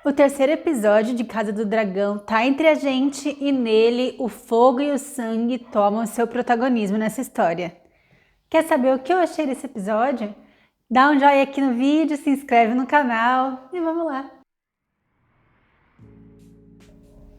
O terceiro episódio de Casa do Dragão tá entre a gente e nele o fogo e o sangue tomam seu protagonismo nessa história. Quer saber o que eu achei desse episódio? Dá um joinha aqui no vídeo, se inscreve no canal e vamos lá!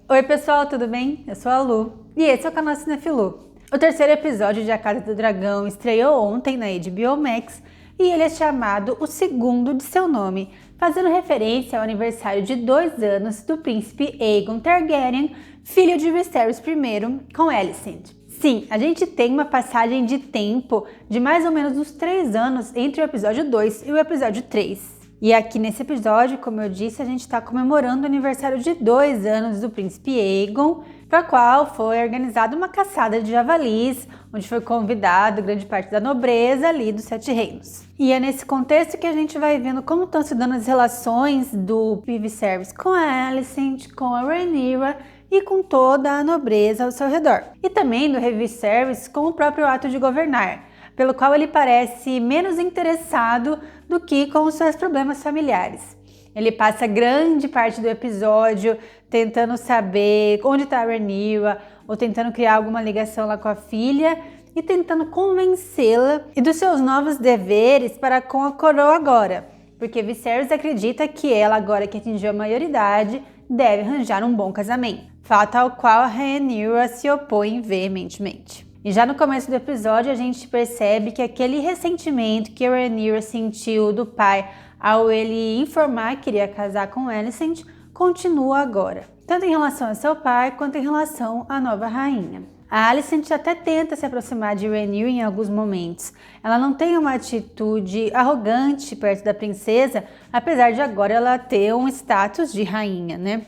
Oi pessoal, tudo bem? Eu sou a Lu e esse é o canal Cinefilu. O terceiro episódio de A Casa do Dragão estreou ontem na HBO Max e ele é chamado O Segundo de Seu Nome, fazendo referência ao aniversário de 2 anos do príncipe Aegon Targaryen, filho de Viserys I, com Alicent. Sim, a gente tem uma passagem de tempo de mais ou menos uns 3 anos entre o episódio 2 e o episódio 3. E aqui nesse episódio, como eu disse, a gente está comemorando o aniversário de 2 anos do príncipe Aegon, para qual foi organizada uma caçada de javalis, onde foi convidado grande parte da nobreza ali dos 7 reinos. E é nesse contexto que a gente vai vendo como estão se dando as relações do Viserys com a Alicent, com a Rhaenyra e com toda a nobreza ao seu redor. E também do Viserys com o próprio ato de governar, pelo qual ele parece menos interessado do que com os seus problemas familiares. Ele passa grande parte do episódio tentando saber onde está a Rhaenyra, ou tentando criar alguma ligação lá com a filha, e tentando convencê-la e dos seus novos deveres para com a coroa agora, porque Viserys acredita que ela, agora que atingiu a maioridade, deve arranjar um bom casamento, fato ao qual a Rhaenyra se opõe veementemente. E já no começo do episódio a gente percebe que aquele ressentimento que a Rhaenyra sentiu do pai ao ele informar que iria casar com Alicent continua agora, tanto em relação a seu pai quanto em relação à nova rainha. A Alicent até tenta se aproximar de Rhaenyra em alguns momentos. Ela não tem uma atitude arrogante perto da princesa, apesar de agora ela ter um status de rainha, né?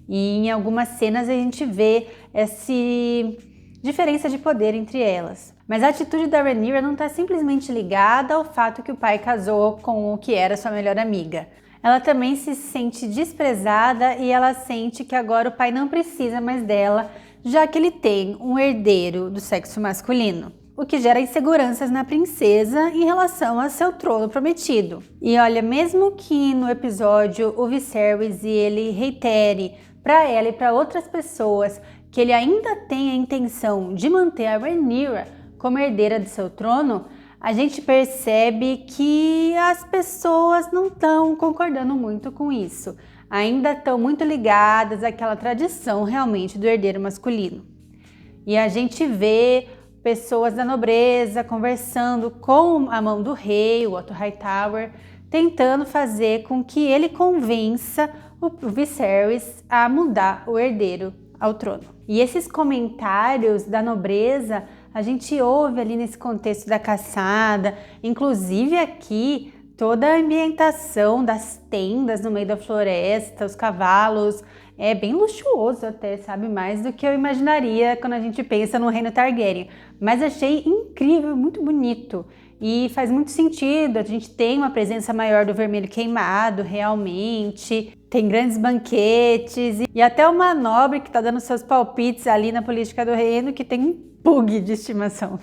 E em algumas cenas a gente vê essa diferença de poder entre elas. Mas a atitude da Rhaenyra não está simplesmente ligada ao fato que o pai casou com o que era sua melhor amiga. Ela também se sente desprezada e ela sente que agora o pai não precisa mais dela, já que ele tem um herdeiro do sexo masculino, o que gera inseguranças na princesa em relação a seu trono prometido. E olha, mesmo que no episódio o Viserys ele reitere para ela e para outras pessoas que ele ainda tem a intenção de manter a Rhaenyra como herdeira de seu trono, a gente percebe que as pessoas não estão concordando muito com isso. Ainda estão muito ligadas àquela tradição realmente do herdeiro masculino. E a gente vê pessoas da nobreza conversando com a mão do rei, o Otto Hightower, tentando fazer com que ele convença o Viserys a mudar o herdeiro ao trono. E esses comentários da nobreza a gente ouve ali nesse contexto da caçada, inclusive aqui toda a ambientação das tendas no meio da floresta, os cavalos, é bem luxuoso até, sabe? Mais do que eu imaginaria quando a gente pensa no reino Targaryen. Mas achei incrível, muito bonito. E faz muito sentido, a gente tem uma presença maior do vermelho queimado, realmente. Tem grandes banquetes e até uma nobre que está dando seus palpites ali na política do reino que tem um pug de estimação.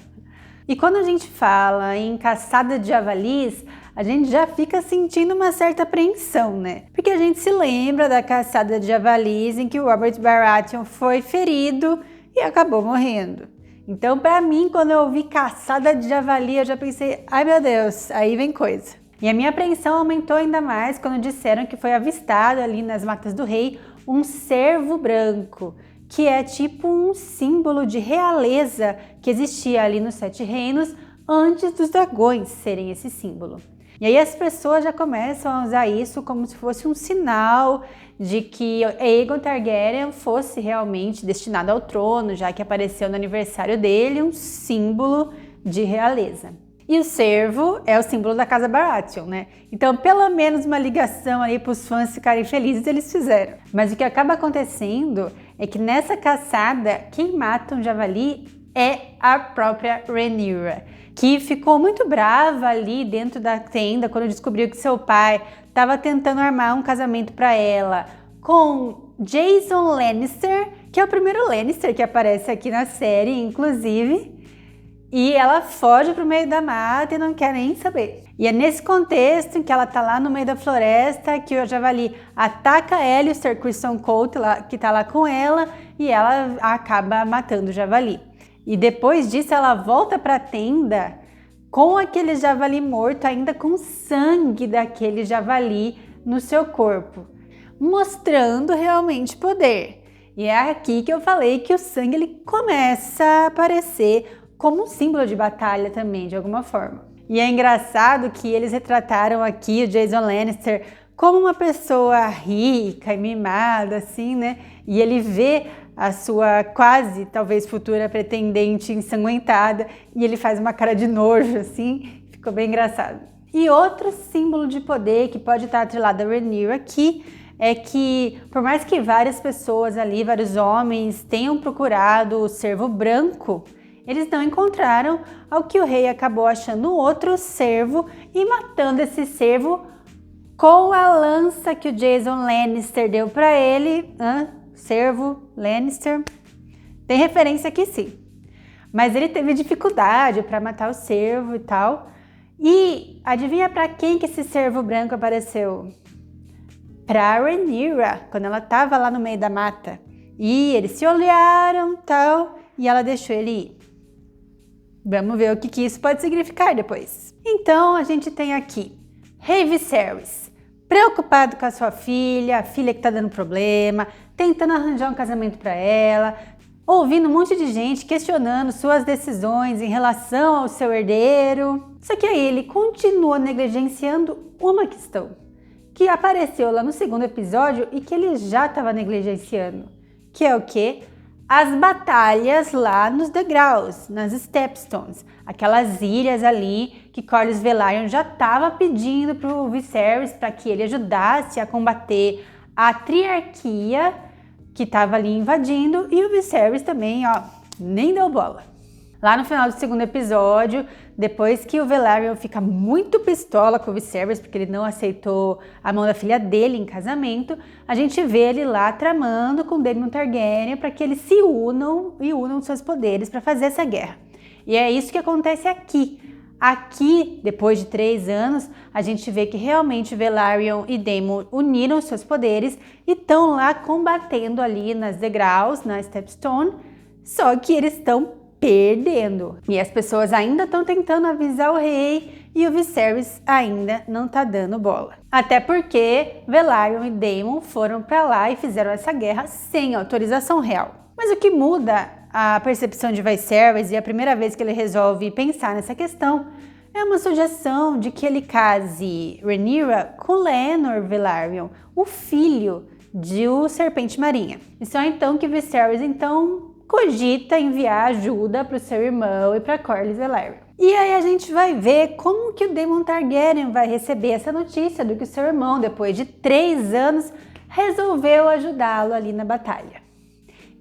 E quando a gente fala em caçada de javalis, a gente já fica sentindo uma certa apreensão, né? Porque a gente se lembra da caçada de javalis em que o Robert Baratheon foi ferido e acabou morrendo. Então, para mim, quando eu ouvi caçada de javali, eu já pensei, ai meu Deus, aí vem coisa. E a minha apreensão aumentou ainda mais quando disseram que foi avistado ali nas Matas do Rei um cervo branco, que é tipo um símbolo de realeza que existia ali nos 7 reinos antes dos dragões serem esse símbolo. E aí as pessoas já começam a usar isso como se fosse um sinal de que Aegon Targaryen fosse realmente destinado ao trono, já que apareceu no aniversário dele um símbolo de realeza. E o cervo é o símbolo da casa Baratheon, né? Então, pelo menos uma ligação aí para os fãs ficarem felizes eles fizeram. Mas o que acaba acontecendo é que nessa caçada, quem mata um javali é a própria Rhaenyra, que ficou muito brava ali dentro da tenda quando descobriu que seu pai estava tentando armar um casamento para ela com Jason Lannister, que é o primeiro Lannister que aparece aqui na série, inclusive. E ela foge pro meio da mata e não quer nem saber. E é nesse contexto em que ela tá lá no meio da floresta que o javali ataca ela e o Sir Criston Cole, que tá lá com ela, e ela acaba matando o javali. E depois disso ela volta para a tenda com aquele javali morto, ainda com sangue daquele javali no seu corpo, mostrando realmente poder. E é aqui que eu falei que o sangue ele começa a aparecer como um símbolo de batalha também, de alguma forma. E é engraçado que eles retrataram aqui o Jason Lannister como uma pessoa rica e mimada, assim, né? E ele vê a sua quase, talvez, futura pretendente ensanguentada e ele faz uma cara de nojo, assim, ficou bem engraçado. E outro símbolo de poder que pode estar atrelado a Rhaenyra aqui é que, por mais que várias pessoas ali, vários homens, tenham procurado o cervo branco, eles não encontraram, ao que o rei acabou achando outro cervo e matando esse cervo com a lança que o Jason Lannister deu para ele. Cervo, Lannister, tem referência aqui sim. Mas ele teve dificuldade para matar o cervo e tal. E adivinha para quem que esse cervo branco apareceu? Para Rhaenyra, quando ela estava lá no meio da mata. E eles se olharam tal, e ela deixou ele ir. Vamos ver o que isso pode significar depois. Então a gente tem aqui Rei Viserys, preocupado com a sua filha, a filha que está dando problema, tentando arranjar um casamento para ela, ouvindo um monte de gente questionando suas decisões em relação ao seu herdeiro. Só que aí ele continua negligenciando uma questão que apareceu lá no segundo episódio e que ele já estava negligenciando, que é o quê? As batalhas lá nos degraus, nas Stepstones, aquelas ilhas ali que Corlys Velaryon já estava pedindo para o Viserys para que ele ajudasse a combater a triarquia que estava ali invadindo, e o Viserys também, nem deu bola. Lá no final do segundo episódio, depois que o Velaryon fica muito pistola com o Viserys porque ele não aceitou a mão da filha dele em casamento, a gente vê ele lá tramando com Daemon Targaryen para que eles se unam e unam seus poderes para fazer essa guerra. E é isso que acontece aqui. Aqui, depois de 3 anos, a gente vê que realmente Velaryon e Daemon uniram seus poderes e estão lá combatendo ali nas degraus, na Stepstone, só que eles estão perdendo. E as pessoas ainda estão tentando avisar o rei e o Viserys ainda não tá dando bola. Até porque Velaryon e Daemon foram para lá e fizeram essa guerra sem autorização real. Mas o que muda a percepção de Viserys, e a primeira vez que ele resolve pensar nessa questão, é uma sugestão de que ele case Rhaenyra com Laenor Velaryon, o filho de o Serpente Marinha. E só então que Viserys cogita enviar ajuda para o seu irmão e para Corlys Velaryon. E aí a gente vai ver como que o Daemon Targaryen vai receber essa notícia do que o seu irmão, depois de 3 anos, resolveu ajudá-lo ali na batalha.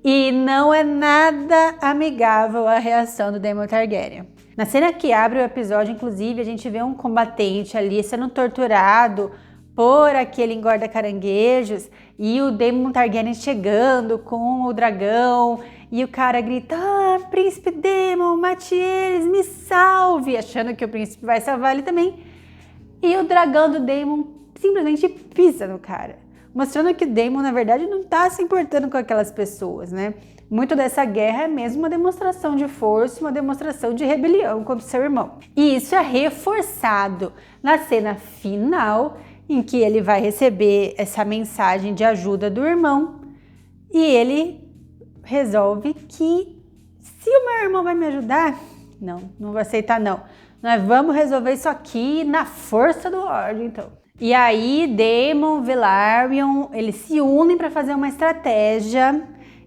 E não é nada amigável a reação do Daemon Targaryen. Na cena que abre o episódio, inclusive, a gente vê um combatente ali sendo torturado por aquele engorda-caranguejos e o Daemon Targaryen chegando com o dragão e o cara grita: príncipe Daemon, mate eles, me salve, achando que o príncipe vai salvar ele também. E o dragão do Daemon simplesmente pisa no cara, mostrando que o Daemon, na verdade, não tá se importando com aquelas pessoas, né? Muito dessa guerra é mesmo uma demonstração de força, uma demonstração de rebelião contra o seu irmão. E isso é reforçado na cena final, em que ele vai receber essa mensagem de ajuda do irmão e ele resolve que, se o meu irmão vai me ajudar, não vou aceitar não. Nós vamos resolver isso aqui na força do ódio, então. E aí, Daemon, Velaryon, eles se unem para fazer uma estratégia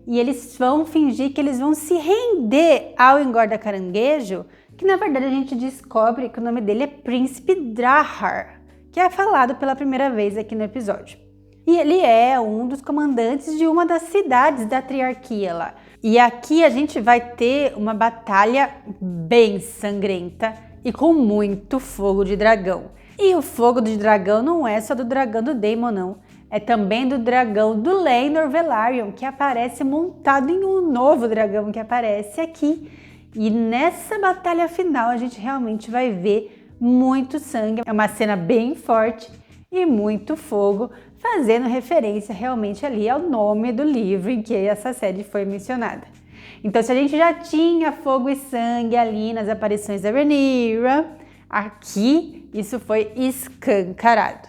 e eles vão fingir que eles vão se render ao engorda-caranguejo, que na verdade a gente descobre que o nome dele é Príncipe Drahar, que é falado pela primeira vez aqui no episódio. E ele é um dos comandantes de uma das cidades da triarquia lá. E aqui a gente vai ter uma batalha bem sangrenta e com muito fogo de dragão. E o fogo de dragão não é só do dragão do Daemon, não. É também do dragão do Laenor Velaryon, que aparece montado em um novo dragão que aparece aqui. E nessa batalha final a gente realmente vai ver muito sangue, é uma cena bem forte e muito fogo, fazendo referência realmente ali ao nome do livro em que essa série foi mencionada. Então, se a gente já tinha fogo e sangue ali nas aparições da Rhaenyra, aqui isso foi escancarado.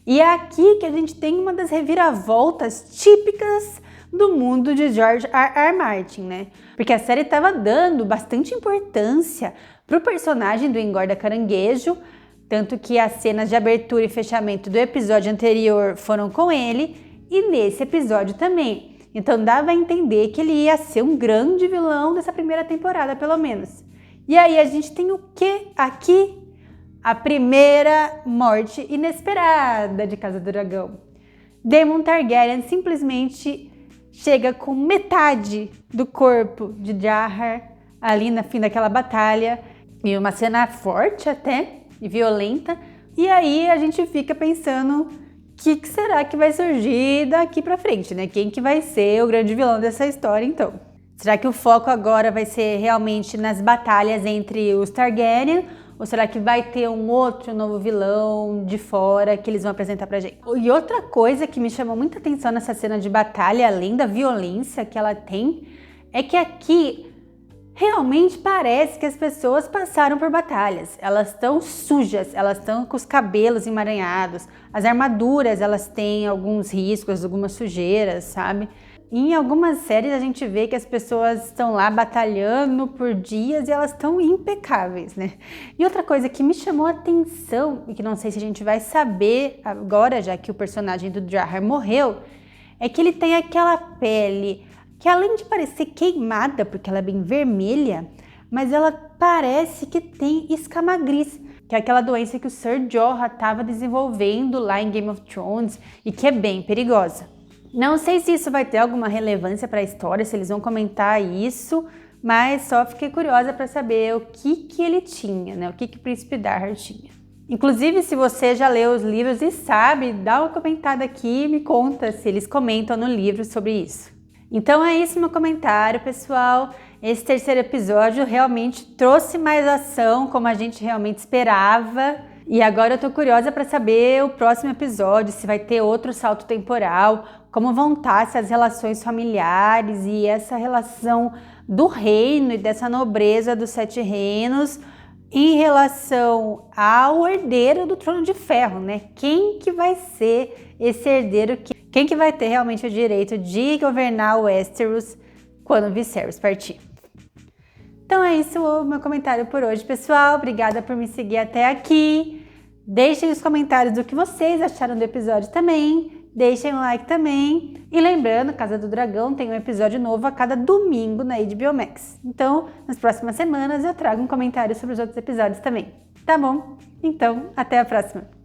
E é aqui que a gente tem uma das reviravoltas típicas do mundo de George R.R. Martin, né? Porque a série estava dando bastante importância para o personagem do Engorda Caranguejo, tanto que as cenas de abertura e fechamento do episódio anterior foram com ele, e nesse episódio também. Então dava a entender que ele ia ser um grande vilão dessa primeira temporada, pelo menos. E aí a gente tem o que aqui? A primeira morte inesperada de Casa do Dragão. Daemon Targaryen simplesmente chega com metade do corpo de Jahar ali no fim daquela batalha, e uma cena forte até e violenta. E aí a gente fica pensando o que será que vai surgir daqui pra frente, né? Quem que vai ser o grande vilão dessa história então? Será que o foco agora vai ser realmente nas batalhas entre os Targaryen? Ou será que vai ter um outro novo vilão de fora que eles vão apresentar pra gente? E outra coisa que me chamou muita atenção nessa cena de batalha, além da violência que ela tem, é que aqui realmente parece que as pessoas passaram por batalhas. Elas estão sujas, elas estão com os cabelos emaranhados, as armaduras elas têm alguns riscos, algumas sujeiras, sabe? Em algumas séries a gente vê que as pessoas estão lá batalhando por dias e elas estão impecáveis, né? E outra coisa que me chamou a atenção, e que não sei se a gente vai saber agora, já que o personagem do Jahar morreu, é que ele tem aquela pele que, além de parecer queimada, porque ela é bem vermelha, mas ela parece que tem escama gris, que é aquela doença que o Ser Jorah estava desenvolvendo lá em Game of Thrones e que é bem perigosa. Não sei se isso vai ter alguma relevância para a história, se eles vão comentar isso, mas só fiquei curiosa para saber o que ele tinha, né? O que o Príncipe Darhar tinha. Inclusive, se você já leu os livros e sabe, dá uma comentada aqui e me conta se eles comentam no livro sobre isso. Então é isso meu comentário, pessoal. Esse terceiro episódio realmente trouxe mais ação, como a gente realmente esperava. E agora eu tô curiosa para saber o próximo episódio, se vai ter outro salto temporal, como vão estar essas relações familiares e essa relação do reino e dessa nobreza dos Sete Reinos em relação ao herdeiro do Trono de Ferro, né? Quem que vai ser esse herdeiro? Quem que vai ter realmente o direito de governar o Westeros quando Viserys partir? Então é isso o meu comentário por hoje, pessoal. Obrigada por me seguir até aqui. Deixem os comentários do que vocês acharam do episódio também. Deixem um like também. E lembrando, Casa do Dragão tem um episódio novo a cada domingo na HBO Max. Então, nas próximas semanas eu trago um comentário sobre os outros episódios também. Tá bom? Então, até a próxima.